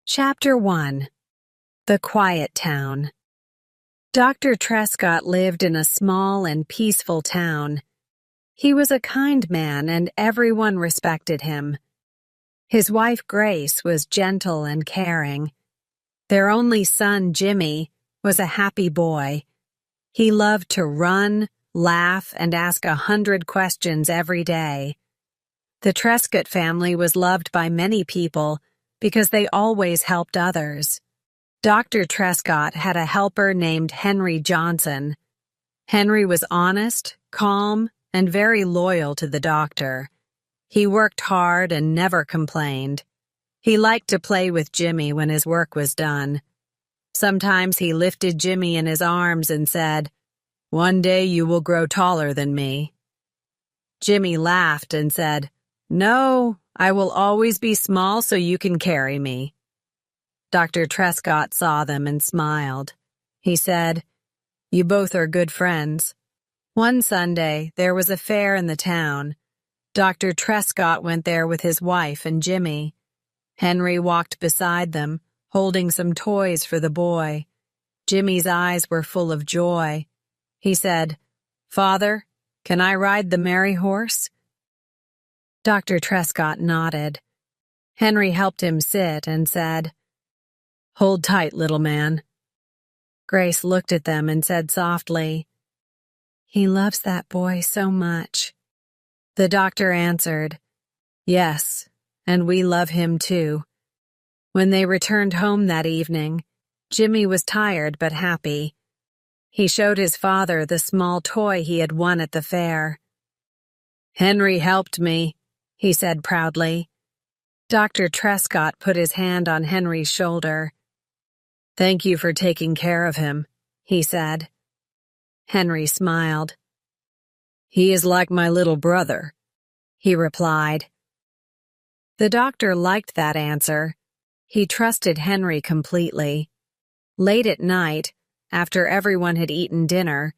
Chapter 1. The Quiet Town. Dr. Trescott lived in a small and peaceful town. He was a kind man and everyone respected him. His wife Grace was gentle and caring. Their only son, Jimmy, was a happy boy. He loved to run, laugh, and ask 100 questions every day. The Trescott family was loved by many people because they always helped others. Dr. Trescott had a helper named Henry Johnson. Henry was honest, calm, and very loyal to the doctor. He worked hard and never complained. He liked to play with Jimmy when his work was done. Sometimes he lifted Jimmy in his arms and said, "One day you will grow taller than me." Jimmy laughed and said, "No, I will always be small so you can carry me." Dr. Trescott saw them and smiled. He said, "You both are good friends." One Sunday, there was a fair in the town. Dr. Trescott went there with his wife and Jimmy. Henry walked beside them, holding some toys for the boy. Jimmy's eyes were full of joy. He said, "Father, can I ride the merry horse?" Dr. Trescott nodded. Henry helped him sit and said, "Hold tight, little man." Grace looked at them and said softly, "He loves that boy so much." The doctor answered, "Yes, and we love him too." When they returned home that evening, Jimmy was tired but happy. He showed his father the small toy he had won at the fair. "Henry helped me," he said proudly. Dr. Trescott put his hand on Henry's shoulder. "Thank you for taking care of him," he said. Henry smiled. "He is like my little brother," he replied. The doctor liked that answer. He trusted Henry completely. Late at night, after everyone had eaten dinner,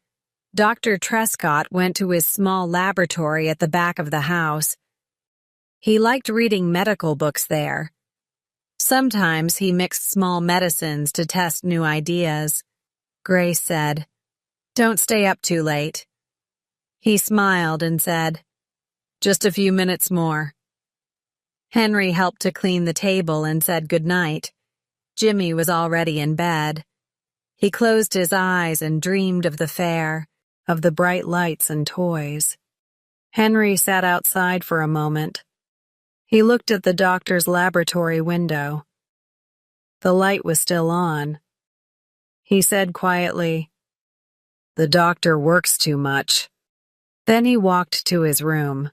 Dr. Trescott went to his small laboratory at the back of the house. He liked reading medical books there. Sometimes he mixed small medicines to test new ideas. Grace said, "Don't stay up too late." He smiled and said, "Just a few minutes more." Henry helped to clean the table and said goodnight. Jimmy was already in bed. He closed his eyes and dreamed of the fair, of the bright lights and toys. Henry sat outside for a moment. He looked at the doctor's laboratory window. The light was still on. He said quietly, "The doctor works too much." Then he walked to his room.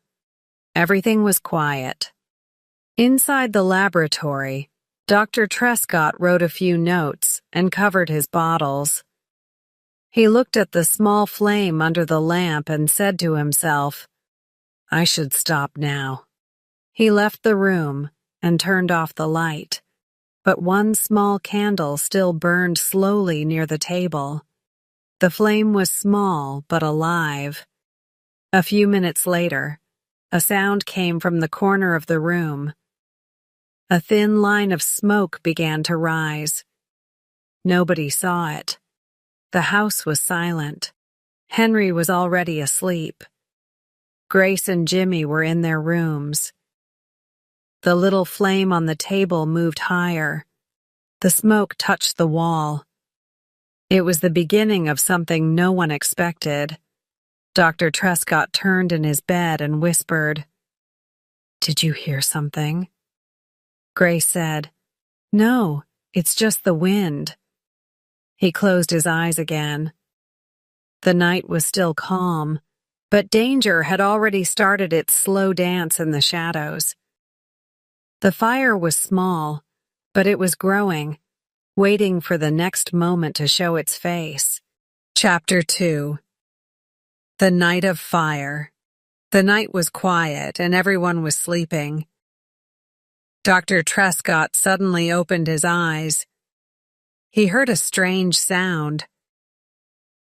Everything was quiet. Inside the laboratory, Dr. Trescott wrote a few notes and covered his bottles. He looked at the small flame under the lamp and said to himself, "I should stop now." He left the room and turned off the light, but one small candle still burned slowly near the table. The flame was small but alive. A few minutes later, a sound came from the corner of the room. A thin line of smoke began to rise. Nobody saw it. The house was silent. Henry was already asleep. Grace and Jimmy were in their rooms. The little flame on the table moved higher. The smoke touched the wall. It was the beginning of something no one expected. Dr. Trescott turned in his bed and whispered, "Did you hear something?" Grace said, "No, it's just the wind." He closed his eyes again. The night was still calm, but danger had already started its slow dance in the shadows. The fire was small, but it was growing, waiting for the next moment to show its face. Chapter 2. The Night of Fire. The night was quiet and everyone was sleeping. Dr. Trescott suddenly opened his eyes. He heard a strange sound.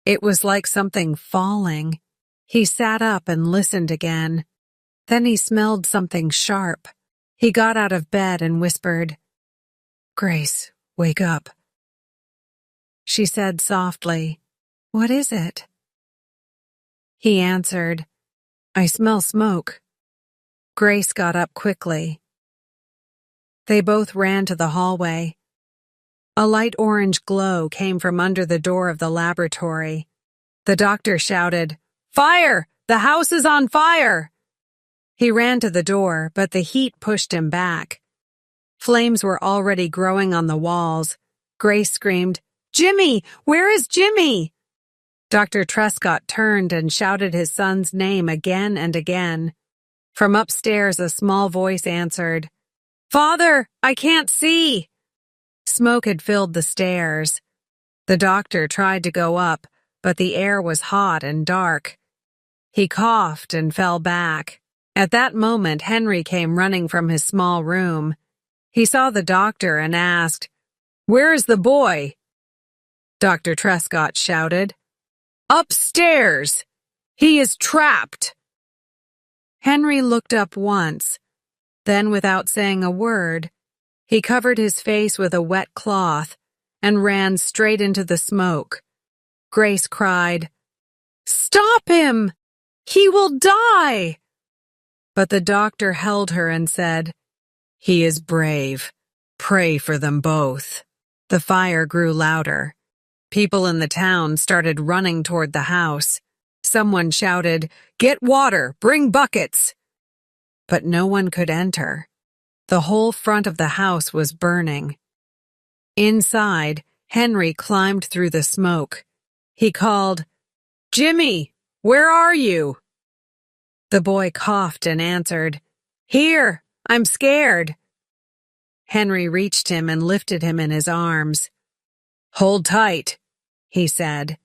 It was like something falling. He sat up and listened again. Then he smelled something sharp. He got out of bed and whispered, Grace, wake up. She said softly, "What is it?" He answered, "I smell smoke." Grace got up quickly. They both ran to the hallway. A light orange glow came from under the door of the laboratory. The doctor shouted, "Fire! The house is on fire!" He ran to the door, but the heat pushed him back. Flames were already growing on the walls. Grace screamed, "Jimmy! Where is Jimmy?" Dr. Trescott turned and shouted his son's name again and again. From upstairs, a small voice answered, "Father, I can't see." Smoke had filled the stairs. The doctor tried to go up, but the air was hot and dark. He coughed and fell back. At that moment, Henry came running from his small room. He saw the doctor and asked, "Where is the boy?" Dr. Trescott shouted, "Upstairs! He is trapped!" Henry looked up once. Then, without saying a word, he covered his face with a wet cloth and ran straight into the smoke. Grace cried, "Stop him! He will die!" But the doctor held her and said, "He is brave. Pray for them both." The fire grew louder. People in the town started running toward the house. Someone shouted, "Get water! Bring buckets!" But no one could enter. The whole front of the house was burning. Inside, Henry climbed through the smoke. He called, "Jimmy, where are you?" The boy coughed and answered, "Here, I'm scared." Henry reached him and lifted him in his arms. "Hold tight," he said.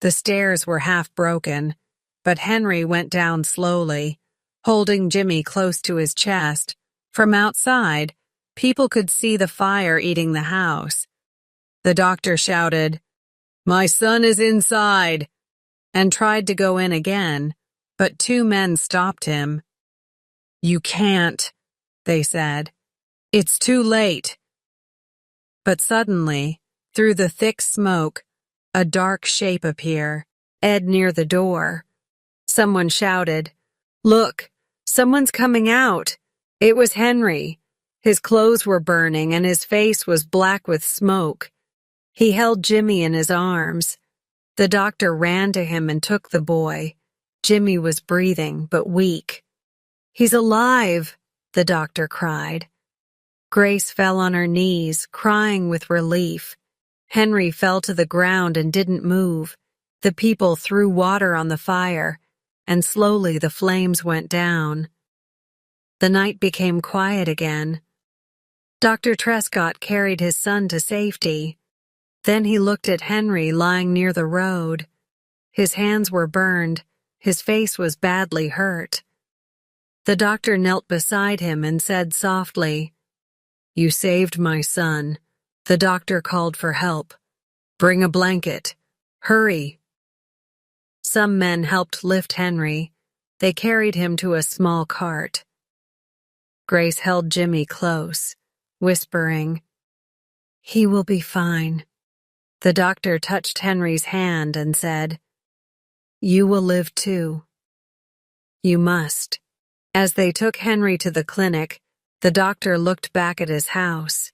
The stairs were half broken, but Henry went down slowly, holding Jimmy close to his chest. From outside, people could see the fire eating the house. The doctor shouted, "My son is inside," and tried to go in again, but two men stopped him. "You can't," they said. "It's too late." But suddenly, through the thick smoke, a dark shape appeared, near the door. Someone shouted, "Look, someone's coming out." It was Henry. His clothes were burning and his face was black with smoke. He held Jimmy in his arms. The doctor ran to him and took the boy. Jimmy was breathing, but weak. "He's alive," the doctor cried. Grace fell on her knees, crying with relief. Henry fell to the ground and didn't move. The people threw water on the fire, and slowly the flames went down. The night became quiet again. Dr. Trescott carried his son to safety. Then he looked at Henry lying near the road. His hands were burned. His face was badly hurt. The doctor knelt beside him and said softly, "You saved my son." The doctor called for help. "Bring a blanket. Hurry." Some men helped lift Henry. They carried him to a small cart. Grace held Jimmy close, whispering, "He will be fine." The doctor touched Henry's hand and said, "You will live too. You must." As they took Henry to the clinic, the doctor looked back at his house.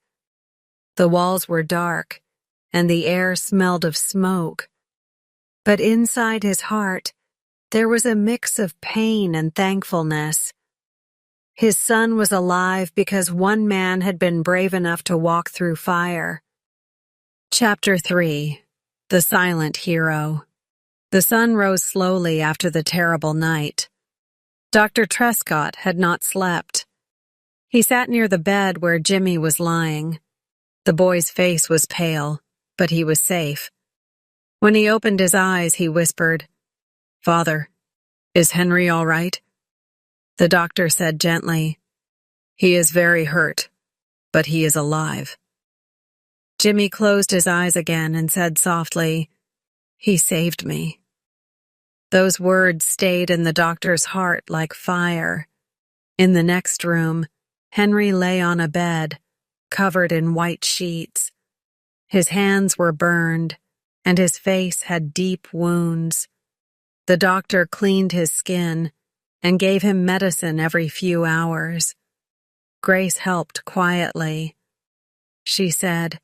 The walls were dark, and the air smelled of smoke. But inside his heart, there was a mix of pain and thankfulness. His son was alive because one man had been brave enough to walk through fire. Chapter 3. The Silent Hero. The sun rose slowly after the terrible night. Dr. Trescott had not slept. He sat near the bed where Jimmy was lying. The boy's face was pale, but he was safe. When he opened his eyes, he whispered, "Father, is Henry all right?" The doctor said gently, "He is very hurt, but he is alive." Jimmy closed his eyes again and said softly, "He saved me." Those words stayed in the doctor's heart like fire. In the next room, Henry lay on a bed, covered in white sheets. His hands were burned, and his face had deep wounds. The doctor cleaned his skin and gave him medicine every few hours. Grace helped quietly. She said,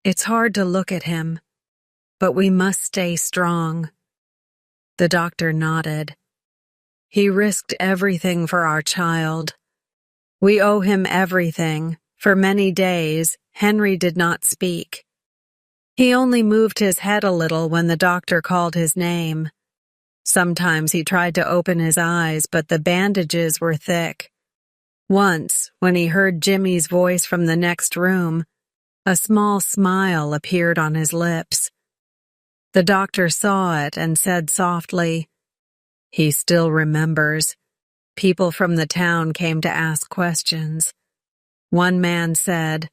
"It's hard to look at him, but we must stay strong." The doctor nodded. "He risked everything for our child. We owe him everything." For many days, Henry did not speak. He only moved his head a little when the doctor called his name. Sometimes he tried to open his eyes, but the bandages were thick. Once, when he heard Jimmy's voice from the next room, a small smile appeared on his lips. The doctor saw it and said softly, "He still remembers. People from the town came to ask questions. One man said,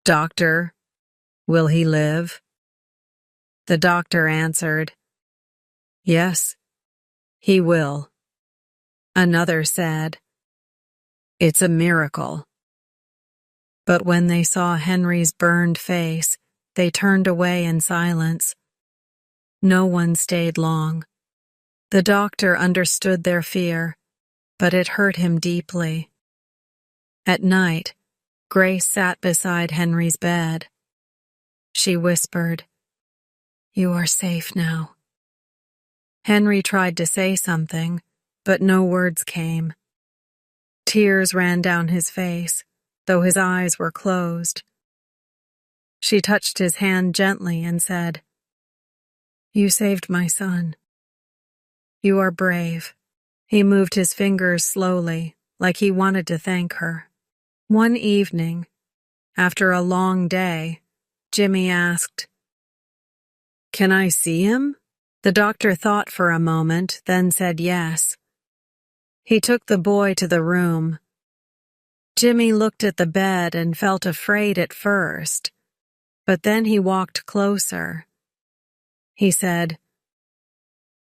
'Doctor, will he live?' The doctor answered, 'Yes, he will.' Another said, 'It's a miracle.' But when they saw Henry's burned face, they turned away in silence. No one stayed long. The doctor understood their fear, but it hurt him deeply. At night, Grace sat beside Henry's bed. She whispered, "You are safe now." Henry tried to say something, but no words came. Tears ran down his face, though his eyes were closed. She touched his hand gently and said, "You saved my son. You are brave." He moved his fingers slowly, like he wanted to thank her. One evening, after a long day, Jimmy asked, "Can I see him?" The doctor thought for a moment, then said yes. He took the boy to the room. Jimmy looked at the bed and felt afraid at first, but then he walked closer. He said,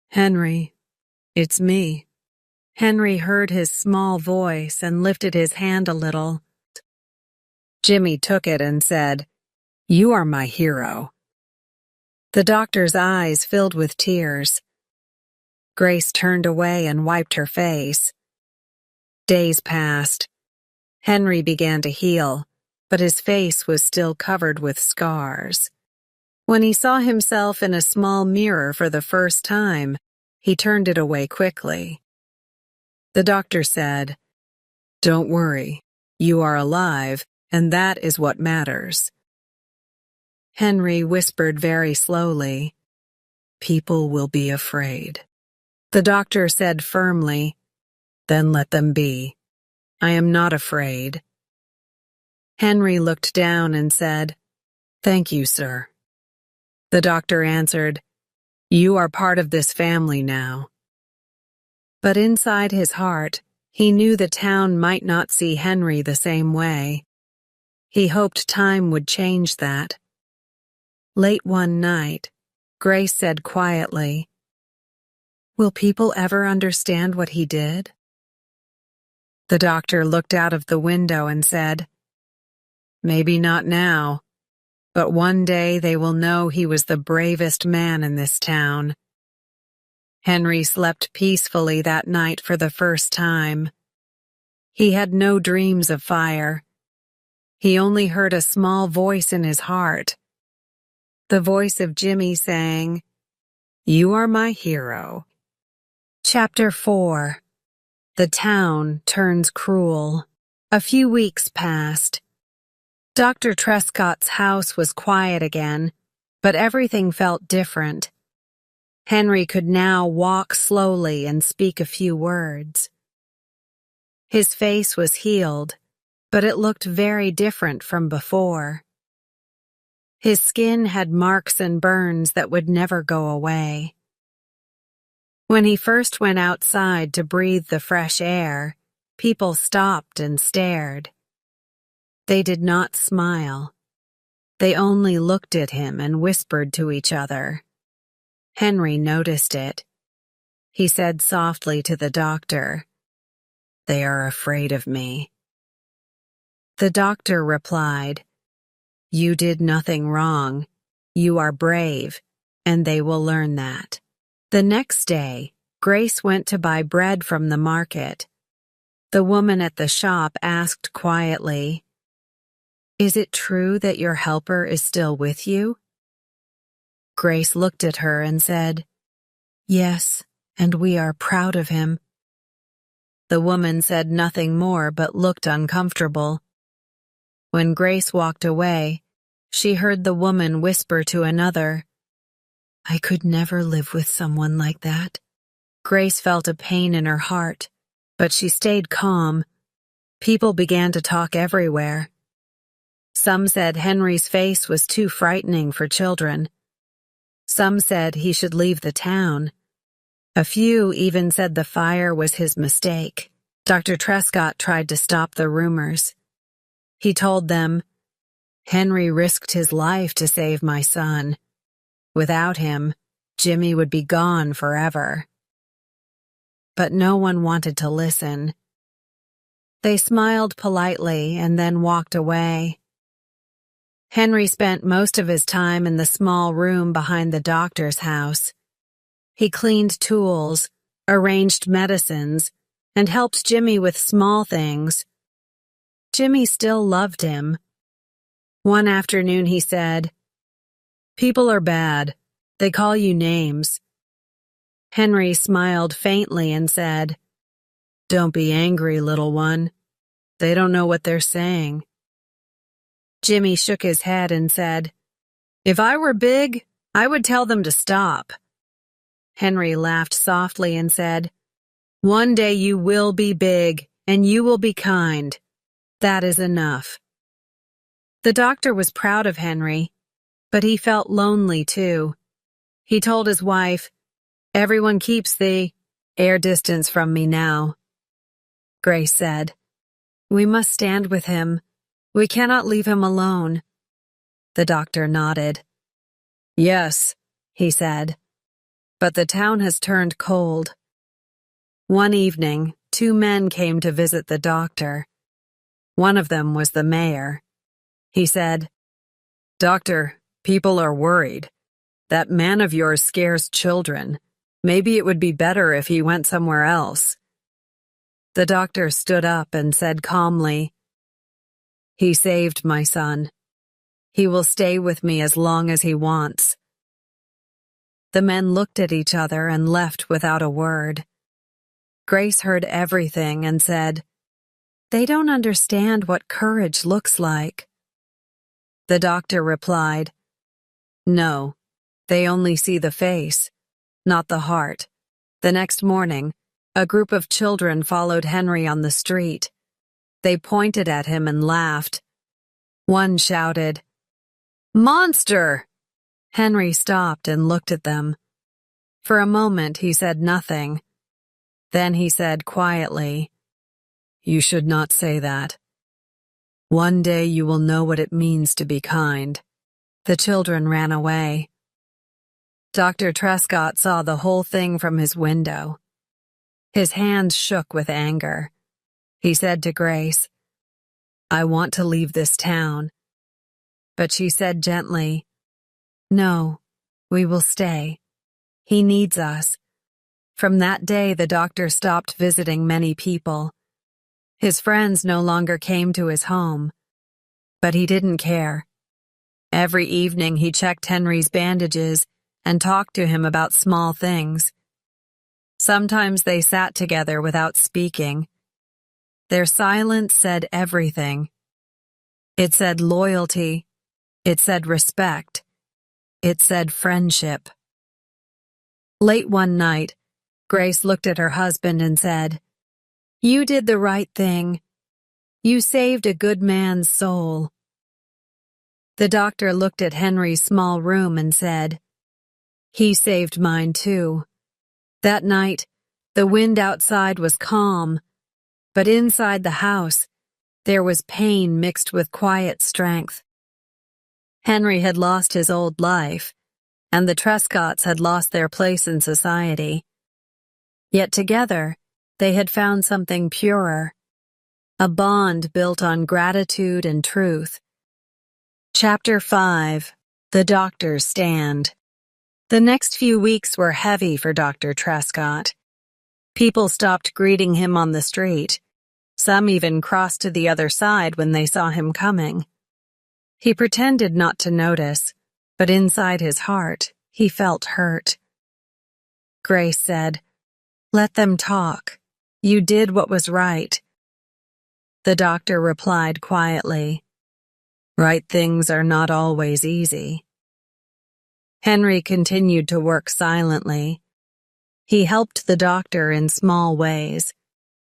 "Henry, it's me." Henry heard his small voice and lifted his hand a little. Jimmy took it and said, "You are my hero." The doctor's eyes filled with tears. Grace turned away and wiped her face. Days passed. Henry began to heal, but his face was still covered with scars. When he saw himself in a small mirror for the first time, he turned it away quickly. The doctor said, "Don't worry, you are alive, and that is what matters." Henry whispered very slowly, "People will be afraid." The doctor said firmly, "Then let them be. I am not afraid." Henry looked down and said, "Thank you, sir." The doctor answered, "You are part of this family now." But inside his heart, he knew the town might not see Henry the same way. He hoped time would change that. Late one night, Grace said quietly, "Will people ever understand what he did?" The doctor looked out of the window and said, "Maybe not now, but one day they will know he was the bravest man in this town." Henry slept peacefully that night for the first time. He had no dreams of fire. He only heard a small voice in his heart. The voice of Jimmy saying, "You are my hero." Chapter 4. The town turns cruel. A few weeks passed. Dr. Trescott's house was quiet again, but everything felt different. Henry could now walk slowly and speak a few words. His face was healed, but it looked very different from before. His skin had marks and burns that would never go away. When he first went outside to breathe the fresh air, people stopped and stared. They did not smile. They only looked at him and whispered to each other. Henry noticed it. He said softly to the doctor, "They are afraid of me." The doctor replied, "You did nothing wrong. You are brave, and they will learn that." The next day, Grace went to buy bread from the market. The woman at the shop asked quietly, "Is it true that your helper is still with you?" Grace looked at her and said, "Yes, and we are proud of him." The woman said nothing more but looked uncomfortable. When Grace walked away, she heard the woman whisper to another, "I could never live with someone like that." Grace felt a pain in her heart, but she stayed calm. People began to talk everywhere. Some said Henry's face was too frightening for children. Some said he should leave the town. A few even said the fire was his mistake. Dr. Trescott tried to stop the rumors. He told them, "Henry risked his life to save my son. Without him, Jimmy would be gone forever." But no one wanted to listen. They smiled politely and then walked away. Henry spent most of his time in the small room behind the doctor's house. He cleaned tools, arranged medicines, and helped Jimmy with small things. Jimmy still loved him. One afternoon he said, "People are bad. They call you names." Henry smiled faintly and said, "Don't be angry, little one. They don't know what they're saying." Jimmy shook his head and said, "If I were big, I would tell them to stop." Henry laughed softly and said, "One day you will be big, and you will be kind. That is enough." The doctor was proud of Henry, but he felt lonely too. He told his wife, "Everyone keeps the air distance from me now." Grace said, "We must stand with him. We cannot leave him alone." The doctor nodded. "Yes," he said, "but the town has turned cold." One evening, two men came to visit the doctor. One of them was the mayor. He said, "Doctor, people are worried. That man of yours scares children. Maybe it would be better if he went somewhere else." The doctor stood up and said calmly, "He saved my son. He will stay with me as long as he wants." The men looked at each other and left without a word. Grace heard everything and said, "They don't understand what courage looks like." The doctor replied, "No, they only see the face, not the heart." The next morning, a group of children followed Henry on the street. They pointed at him and laughed. One shouted, "Monster!" Henry stopped and looked at them. For a moment he said nothing. Then he said quietly, "You should not say that. One day you will know what it means to be kind." The children ran away. Dr. Trescott saw the whole thing from his window. His hands shook with anger. He said to Grace, "I want to leave this town." But she said gently, "No, we will stay. He needs us." From that day, the doctor stopped visiting many people. His friends no longer came to his home. But he didn't care. Every evening he checked Henry's bandages and talked to him about small things. Sometimes they sat together without speaking. Their silence said everything. It said loyalty. It said respect. It said friendship. Late one night, Grace looked at her husband and said, "You did the right thing. You saved a good man's soul." The doctor looked at Henry's small room and said, "He saved mine too." That night, the wind outside was calm, but inside the house, there was pain mixed with quiet strength. Henry had lost his old life, and the Trescotts had lost their place in society. Yet together, they had found something purer. a bond built on gratitude and truth. Chapter 5. The Doctor's Stand. The next few weeks were heavy for Dr. Trescott. People stopped greeting him on the street. Some even crossed to the other side when they saw him coming. He pretended not to notice, but inside his heart, he felt hurt. Grace said, "Let them talk. You did what was right." The doctor replied quietly, "Right things are not always easy." Henry continued to work silently. He helped the doctor in small ways.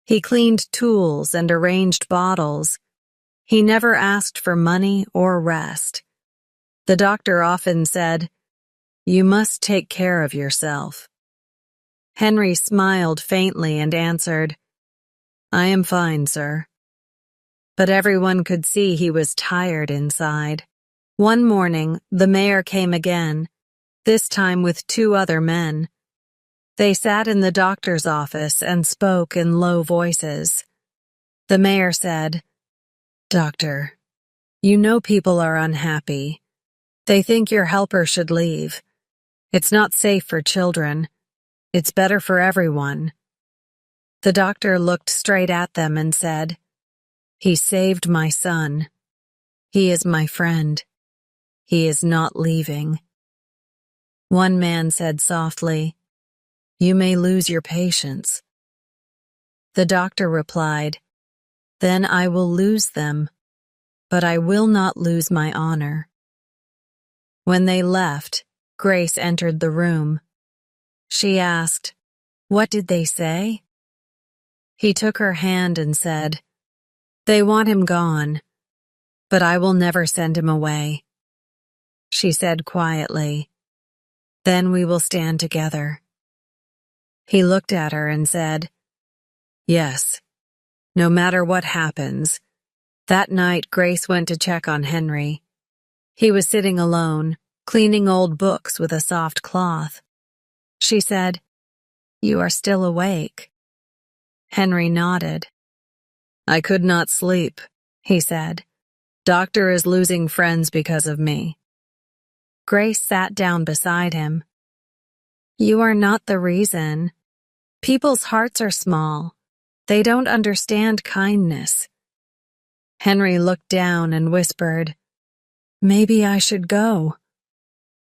He cleaned tools and arranged bottles. He never asked for money or rest. The doctor often said, "You must take care of yourself." Henry smiled faintly and answered, "I am fine, sir." But everyone could see he was tired inside. One morning, the mayor came again, this time with 2 other men. They sat in the doctor's office and spoke in low voices. The mayor said, "Doctor, you know people are unhappy. They think your helper should leave. It's not safe for children. It's better for everyone." The doctor looked straight at them and said, "He saved my son. He is my friend. He is not leaving." One man said softly, "You may lose your patients." The doctor replied, "Then I will lose them, but I will not lose my honor." When they left, Grace entered the room. She asked, "What did they say?" He took her hand and said, "They want him gone, but I will never send him away." She said quietly, "Then we will stand together." He looked at her and said, "Yes, no matter what happens." That night, Grace went to check on Henry. He was sitting alone, cleaning old books with a soft cloth. She said, "You are still awake." Henry nodded. "I could not sleep," he said. "Doctor is losing friends because of me." Grace sat down beside him. "You are not the reason. People's hearts are small. They don't understand kindness." Henry looked down and whispered, "Maybe I should go."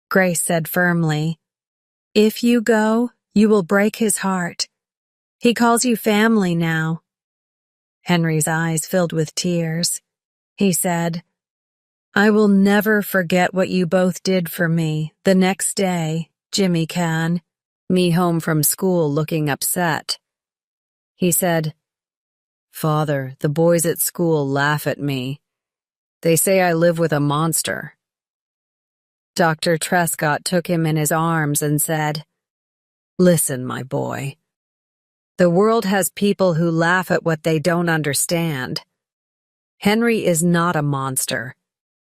Grace said firmly, "If you go, you will break his heart. He calls you family now." Henry's eyes filled with tears. He said, "I will never forget what you both did for me the next day, Jimmy can, me home from school looking upset." He said, "Father, the boys at school laugh at me. They say I live with a monster." Dr. Trescott took him in his arms and said, "Listen, my boy. The world has people who laugh at what they don't understand. Henry is not a monster.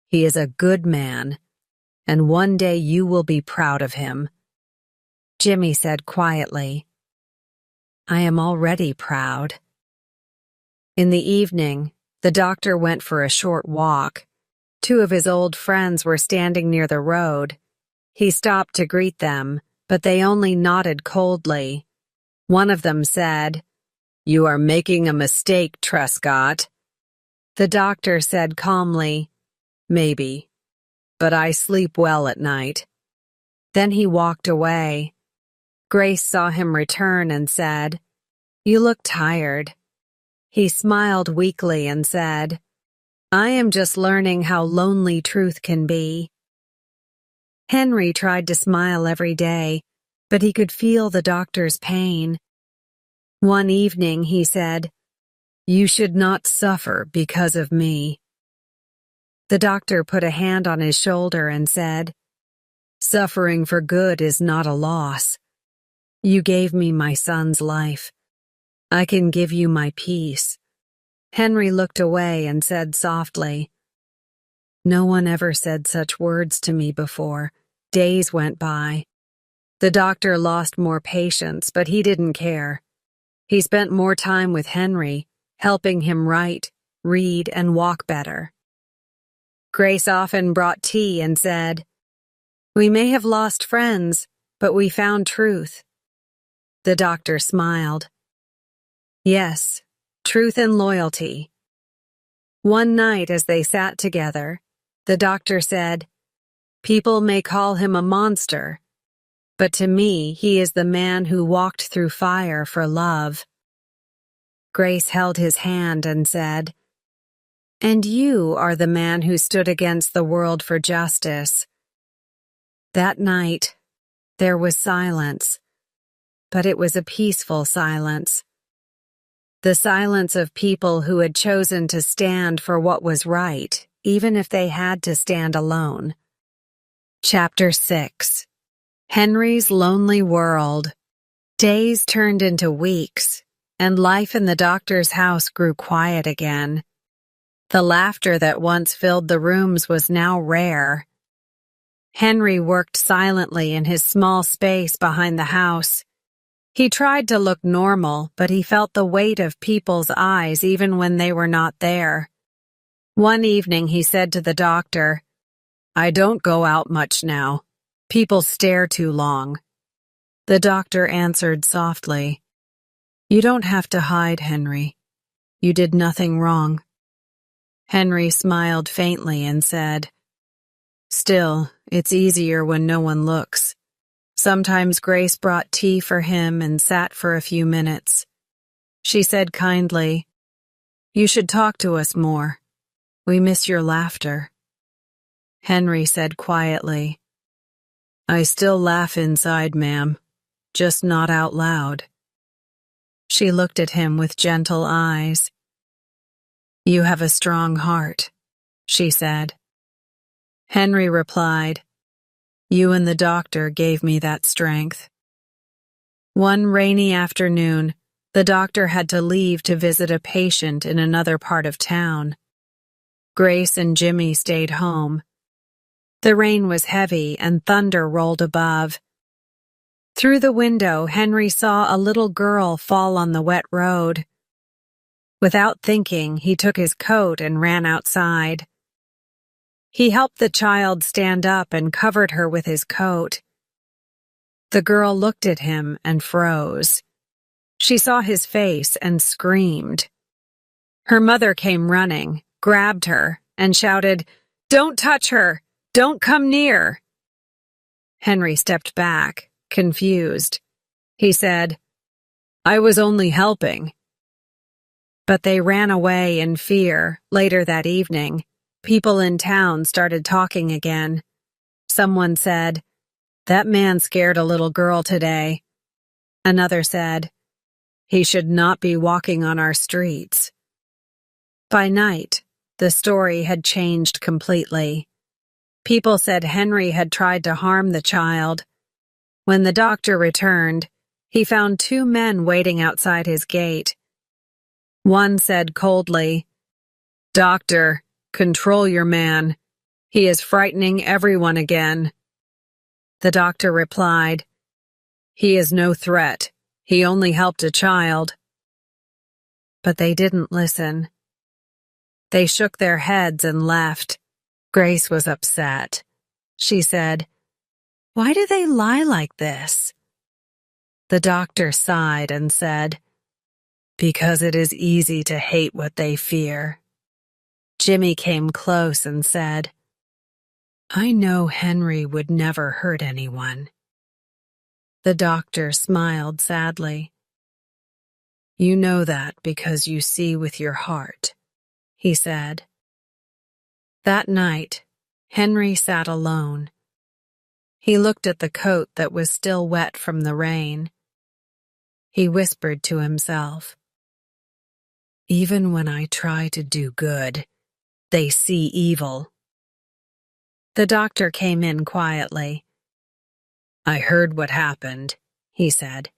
He is a good man, and one day you will be proud of him." Jimmy said quietly, "I am already proud." In the evening, the doctor went for a short walk. 2 of his old friends were standing near the road. He stopped to greet them, but they only nodded coldly. One of them said, "You are making a mistake, Trescott." The doctor said calmly, "Maybe, but I sleep well at night." Then he walked away. Grace saw him return and said, "You look tired." He smiled weakly and said, "I am just learning how lonely truth can be." Henry tried to smile every day, but he could feel the doctor's pain. One evening he said, "You should not suffer because of me." The doctor put a hand on his shoulder and said, "Suffering for good is not a loss. You gave me my son's life. I can give you my peace." Henry looked away and said softly, "No one ever said such words to me before." Days went by. The doctor lost more patients, but he didn't care. He spent more time with Henry, helping him write, read, and walk better. Grace often brought tea and said, "We may have lost friends, but we found truth." The doctor smiled. Yes, truth and loyalty. One night as they sat together, the doctor said, "People may call him a monster, but to me he is the man who walked through fire for love." Grace held his hand and said, "And you are the man who stood against the world for justice." That night, there was silence, but it was a peaceful silence. The silence of people who had chosen to stand for what was right, even if they had to stand alone. Chapter 6. Henry's Lonely World. Days turned into weeks, and life in the doctor's house grew quiet again. The laughter that once filled the rooms was now rare. Henry worked silently in his small space behind the house. He tried to look normal, but he felt the weight of people's eyes even when they were not there. One evening he said to the doctor, "I don't go out much now. People stare too long." The doctor answered softly, "You don't have to hide, Henry. You did nothing wrong." Henry smiled faintly and said, "Still, it's easier when no one looks." Sometimes Grace brought tea for him and sat for a few minutes. She said kindly, "You should talk to us more. We miss your laughter." Henry said quietly, "I still laugh inside, ma'am, just not out loud." She looked at him with gentle eyes. "You have a strong heart," she said. Henry replied, "You and the doctor gave me that strength." One rainy afternoon, the doctor had to leave to visit a patient in another part of town. Grace and Jimmy stayed home. The rain was heavy and thunder rolled above. Through the window, Henry saw a little girl fall on the wet road. Without thinking, he took his coat and ran outside. He helped the child stand up and covered her with his coat. The girl looked at him and froze. She saw his face and screamed. Her mother came running, grabbed her, and shouted, "Don't touch her! Don't come near!" Henry stepped back, confused. He said, "I was only helping." But they ran away in fear. Later that evening, people in town started talking again. Someone said, "That man scared a little girl today." Another said, "He should not be walking on our streets." By night, the story had changed completely. People said Henry had tried to harm the child. When the doctor returned, he found two men waiting outside his gate. One said coldly, "Doctor, control your man. He is frightening everyone again." The doctor replied, "He is no threat. He only helped a child." But they didn't listen. They shook their heads and left. Grace was upset. She said, "Why do they lie like this?" The doctor sighed and said, "Because it is easy to hate what they fear." Jimmy came close and said, "I know Henry would never hurt anyone." The doctor smiled sadly. "You know that because you see with your heart," he said. That night, Henry sat alone. He looked at the coat that was still wet from the rain. He whispered to himself, "Even when I try to do good, they see evil." The doctor came in quietly. "I heard what happened," he said.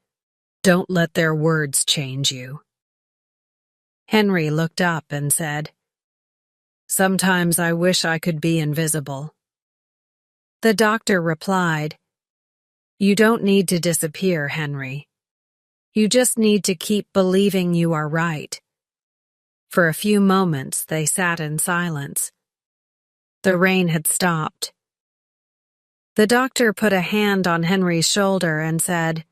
"Don't let their words change you." Henry looked up and said, "Sometimes I wish I could be invisible." The doctor replied, "You don't need to disappear, Henry. You just need to keep believing you are right. For a few moments, they sat in silence. The rain had stopped. The doctor put a hand on Henry's shoulder and said,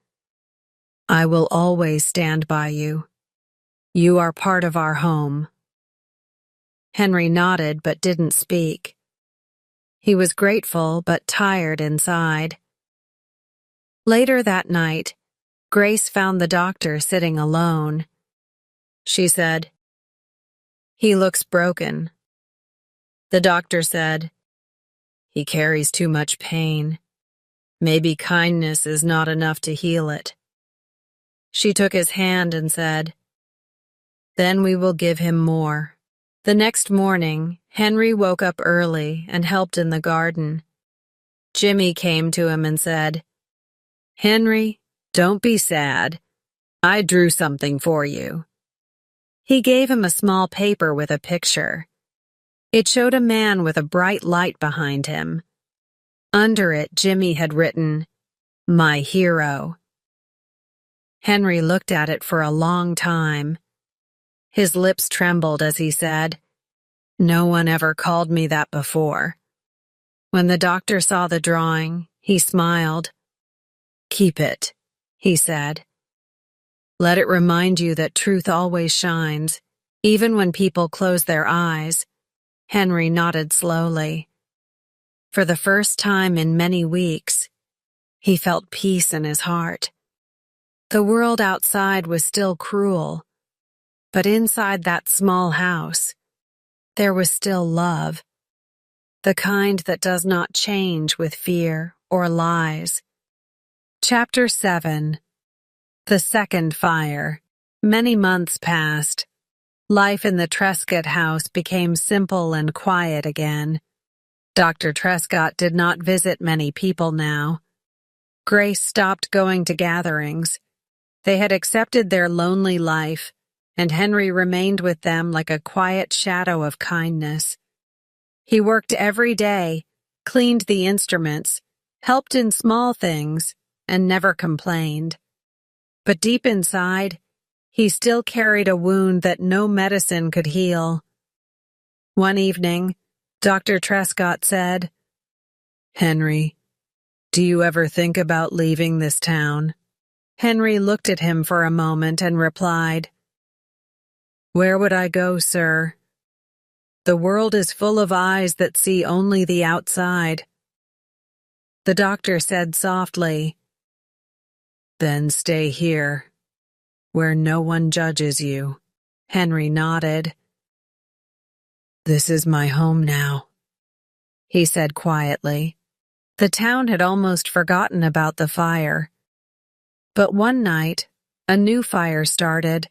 "I will always stand by you. You are part of our home." Henry nodded but didn't speak. He was grateful but tired inside. Later that night, Grace found the doctor sitting alone. She said, "He looks broken." The doctor said, "He carries too much pain. Maybe kindness is not enough to heal it." She took his hand and said, "Then we will give him more." The next morning, Henry woke up early and helped in the garden. Jimmy came to him and said, "Henry, don't be sad. I drew something for you." He gave him a small paper with a picture. It showed a man with a bright light behind him. Under it, Jimmy had written, "My hero." Henry looked at it for a long time. His lips trembled as he said, "No one ever called me that before." When the doctor saw the drawing, he smiled. "Keep it," he said. "Let it remind you that truth always shines, even when people close their eyes." Henry nodded slowly. For the first time in many weeks, he felt peace in his heart. The world outside was still cruel, but inside that small house, there was still love, the kind that does not change with fear or lies. Chapter 7. The Second Fire. Many months passed. Life in the Trescott house became simple and quiet again. Dr. Trescott did not visit many people now. Grace stopped going to gatherings. They had accepted their lonely life, and Henry remained with them like a quiet shadow of kindness. He worked every day, cleaned the instruments, helped in small things, and never complained. But deep inside, he still carried a wound that no medicine could heal. One evening, Dr. Trescott said, "Henry, do you ever think about leaving this town?" Henry looked at him for a moment and replied, "Where would I go, sir? The world is full of eyes that see only the outside." The doctor said softly, "Then stay here, where no one judges you." Henry nodded. "This is my home now," he said quietly. The town had almost forgotten about the fire. But one night, a new fire started,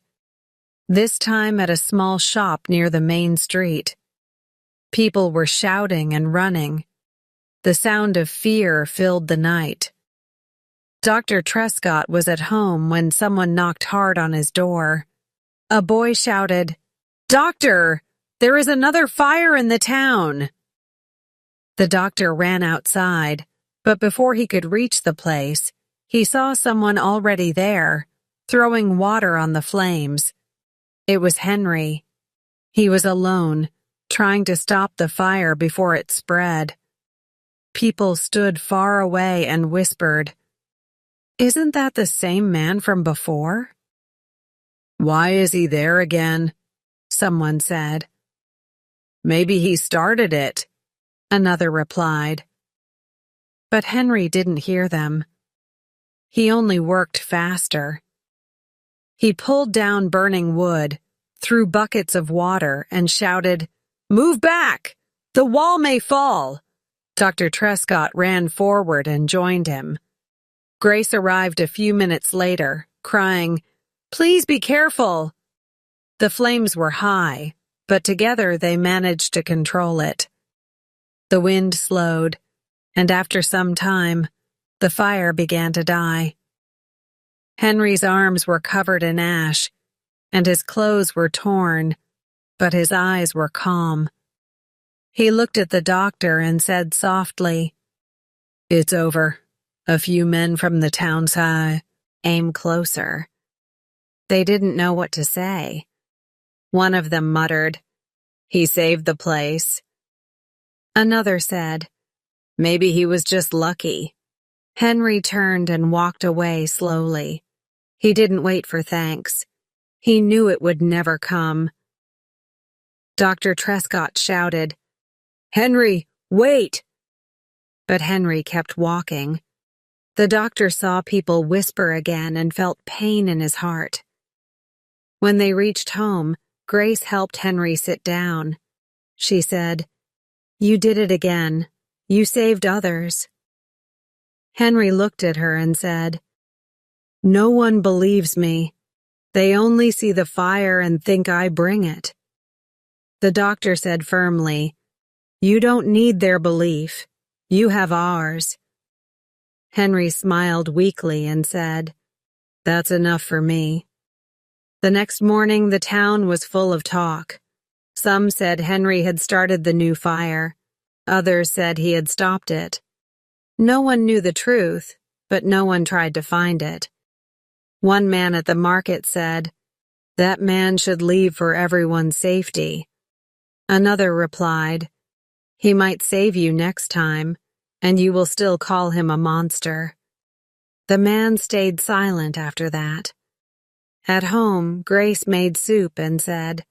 this time at a small shop near the main street. People were shouting and running. The sound of fear filled the night. Dr. Trescott was at home when someone knocked hard on his door. A boy shouted, "Doctor, there is another fire in the town!" The doctor ran outside, but before he could reach the place, he saw someone already there, throwing water on the flames. It was Henry. He was alone, trying to stop the fire before it spread. People stood far away and whispered, "Isn't that the same man from before?" "Why is he there again?" someone said. "Maybe he started it," another replied. But Henry didn't hear them. He only worked faster. He pulled down burning wood, threw buckets of water, and shouted, "Move back! The wall may fall!" Dr. Trescott ran forward and joined him. Grace arrived a few minutes later, crying, "Please be careful!" The flames were high, but together they managed to control it. The wind slowed, and after some time, the fire began to die. Henry's arms were covered in ash, and his clothes were torn, but his eyes were calm. He looked at the doctor and said softly, "It's over. A few men from the town side aim closer." They didn't know what to say. One of them muttered, "He saved the place." Another said, "Maybe he was just lucky." Henry turned and walked away slowly. He didn't wait for thanks. He knew it would never come. Dr. Trescott shouted, "Henry, wait!" But Henry kept walking. The doctor saw people whisper again and felt pain in his heart. When they reached home, Grace helped Henry sit down. She said, "You did it again. You saved others." Henry looked at her and said, "No one believes me. They only see the fire and think I bring it." The doctor said firmly, "You don't need their belief. You have ours." Henry smiled weakly and said, "That's enough for me." The next morning, the town was full of talk. Some said Henry had started the new fire. Others said he had stopped it. No one knew the truth, but no one tried to find it. One man at the market said, "That man should leave for everyone's safety." Another replied, "He might save you next time, and you will still call him a monster." The man stayed silent after that. At home, Grace made soup and said,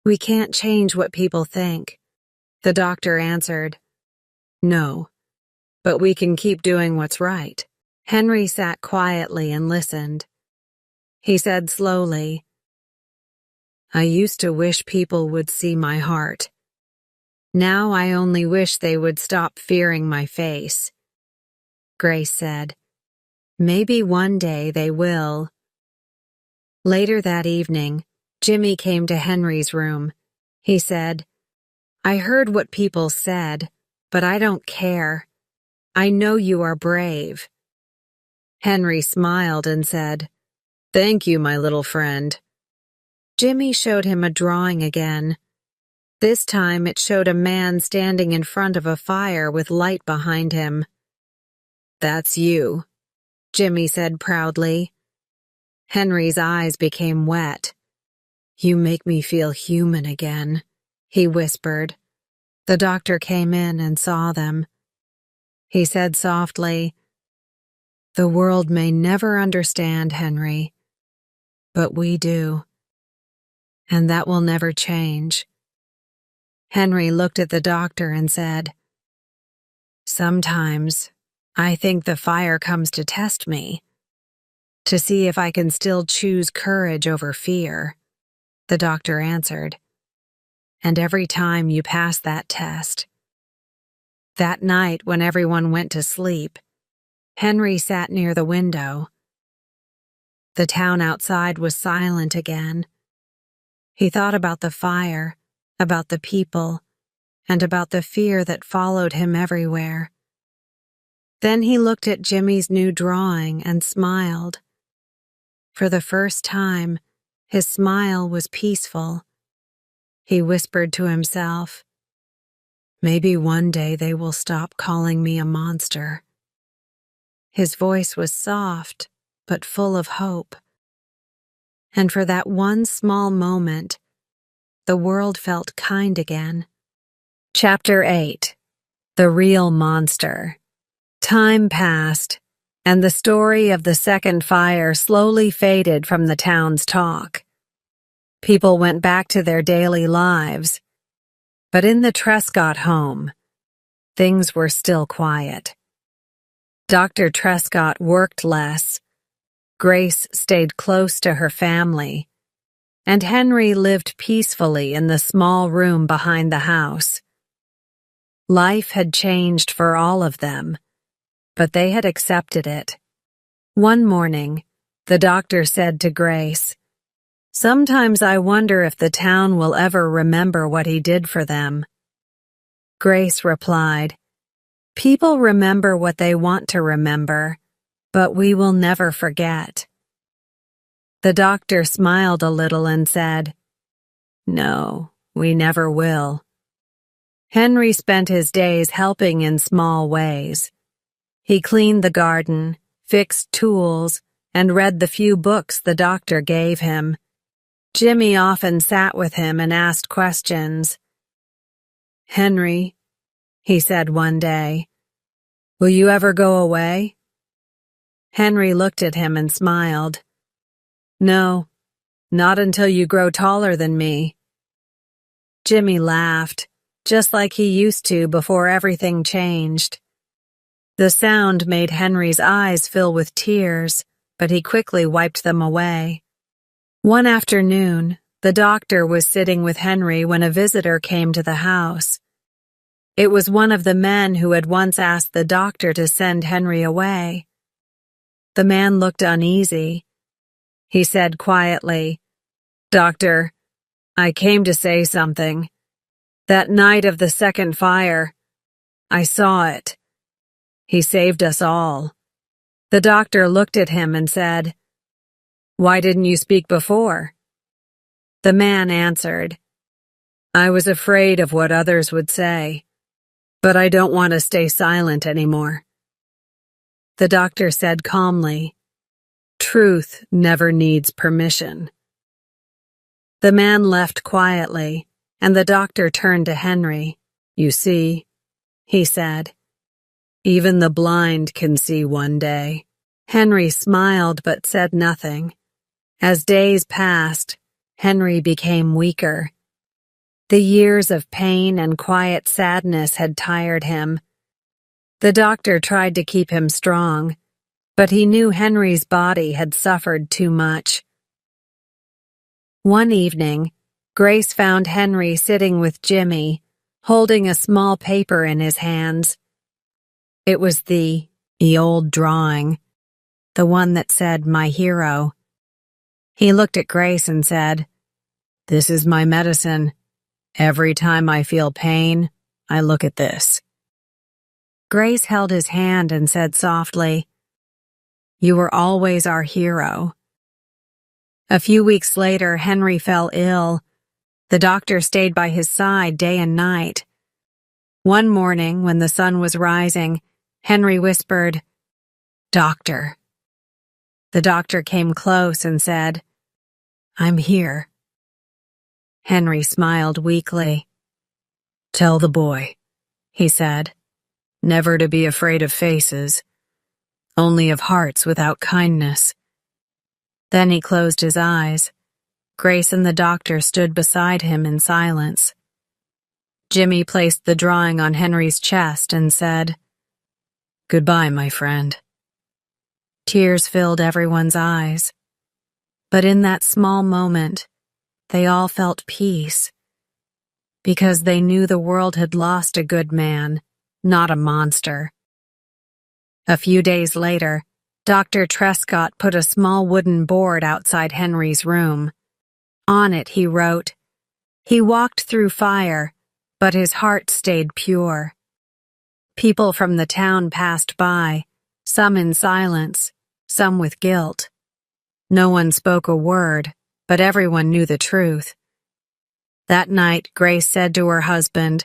"We can't change what people think." The doctor answered, "No, but we can keep doing what's right." Henry sat quietly and listened. He said slowly, "I used to wish people would see my heart. Now I only wish they would stop fearing my face." Grace said, "Maybe one day they will." Later that evening, Jimmy came to Henry's room. He said, "I heard what people said, but I don't care. I know you are brave." Henry smiled and said, "Thank you, my little friend." Jimmy showed him a drawing again. This time it showed a man standing in front of a fire with light behind him. "That's you," Jimmy said proudly. Henry's eyes became wet. "You make me feel human again," he whispered. The doctor came in and saw them. He said softly, "The world may never understand, Henry, but we do. And that will never change." Henry looked at the doctor and said, "Sometimes I think the fire comes to test me, to see if I can still choose courage over fear." The doctor answered, "And every time you pass that test." That night, when everyone went to sleep, Henry sat near the window. The town outside was silent again. He thought about the fire, about the people, and about the fear that followed him everywhere. Then he looked at Jimmy's new drawing and smiled. For the first time, his smile was peaceful. He whispered to himself, "Maybe one day they will stop calling me a monster." His voice was soft, but full of hope. And for that one small moment, the world felt kind again. Chapter 8. The Real Monster. Time passed, and the story of the second fire slowly faded from the town's talk. People went back to their daily lives, but in the Trescott home, things were still quiet. Dr. Trescott worked less, Grace stayed close to her family, and Henry lived peacefully in the small room behind the house. Life had changed for all of them, but they had accepted it. One morning, the doctor said to Grace, "Sometimes I wonder if the town will ever remember what he did for them." Grace replied, "People remember what they want to remember, but we will never forget." The doctor smiled a little and said, "No, we never will." Henry spent his days helping in small ways. He cleaned the garden, fixed tools, and read the few books the doctor gave him. Jimmy often sat with him and asked questions. "Henry," he said one day, "will you ever go away?" Henry looked at him and smiled. "No, not until you grow taller than me." Jimmy laughed, just like he used to before everything changed. The sound made Henry's eyes fill with tears, but he quickly wiped them away. One afternoon, the doctor was sitting with Henry when a visitor came to the house. It was one of the men who had once asked the doctor to send Henry away. The man looked uneasy. He said quietly, "Doctor, I came to say something. That night of the second fire, I saw it. He saved us all." The doctor looked at him and said, "Why didn't you speak before?" The man answered, "I was afraid of what others would say, but I don't want to stay silent anymore." The doctor said calmly, "Truth never needs permission." The man left quietly, and the doctor turned to Henry. "You see," he said, "even the blind can see one day." Henry smiled but said nothing. As days passed, Henry became weaker. The years of pain and quiet sadness had tired him. The doctor tried to keep him strong, but he knew Henry's body had suffered too much. One evening, Grace found Henry sitting with Jimmy, holding a small paper in his hands. It was the old drawing, the one that said, "My hero." He looked at Grace and said, "This is my medicine. Every time I feel pain, I look at this." Grace held his hand and said softly, "You were always our hero." A few weeks later, Henry fell ill. The doctor stayed by his side day and night. One morning, when the sun was rising, Henry whispered, "Doctor." The doctor came close and said, "I'm here." Henry smiled weakly. "Tell the boy," he said, "never to be afraid of faces, only of hearts without kindness." Then he closed his eyes. Grace and the doctor stood beside him in silence. Jimmy placed the drawing on Henry's chest and said, "Goodbye, my friend." Tears filled everyone's eyes. But in that small moment, they all felt peace, because they knew the world had lost a good man, not a monster. A few days later, Dr. Trescott put a small wooden board outside Henry's room. On it he wrote, "He walked through fire, but his heart stayed pure." People from the town passed by, some in silence, some with guilt. No one spoke a word, but everyone knew the truth. That night, Grace said to her husband,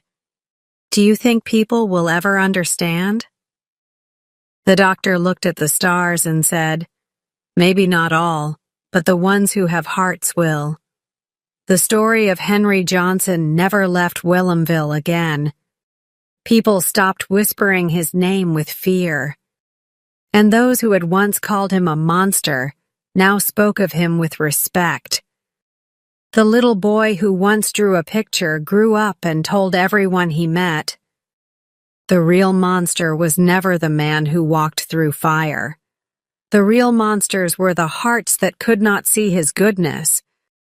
"Do you think people will ever understand?" The doctor looked at the stars and said, "Maybe not all, but the ones who have hearts will." The story of Henry Johnson never left Whilomville again. People stopped whispering his name with fear. And those who had once called him a monster now spoke of him with respect. The little boy who once drew a picture grew up and told everyone he met, "The real monster was never the man who walked through fire. The real monsters were the hearts that could not see his goodness,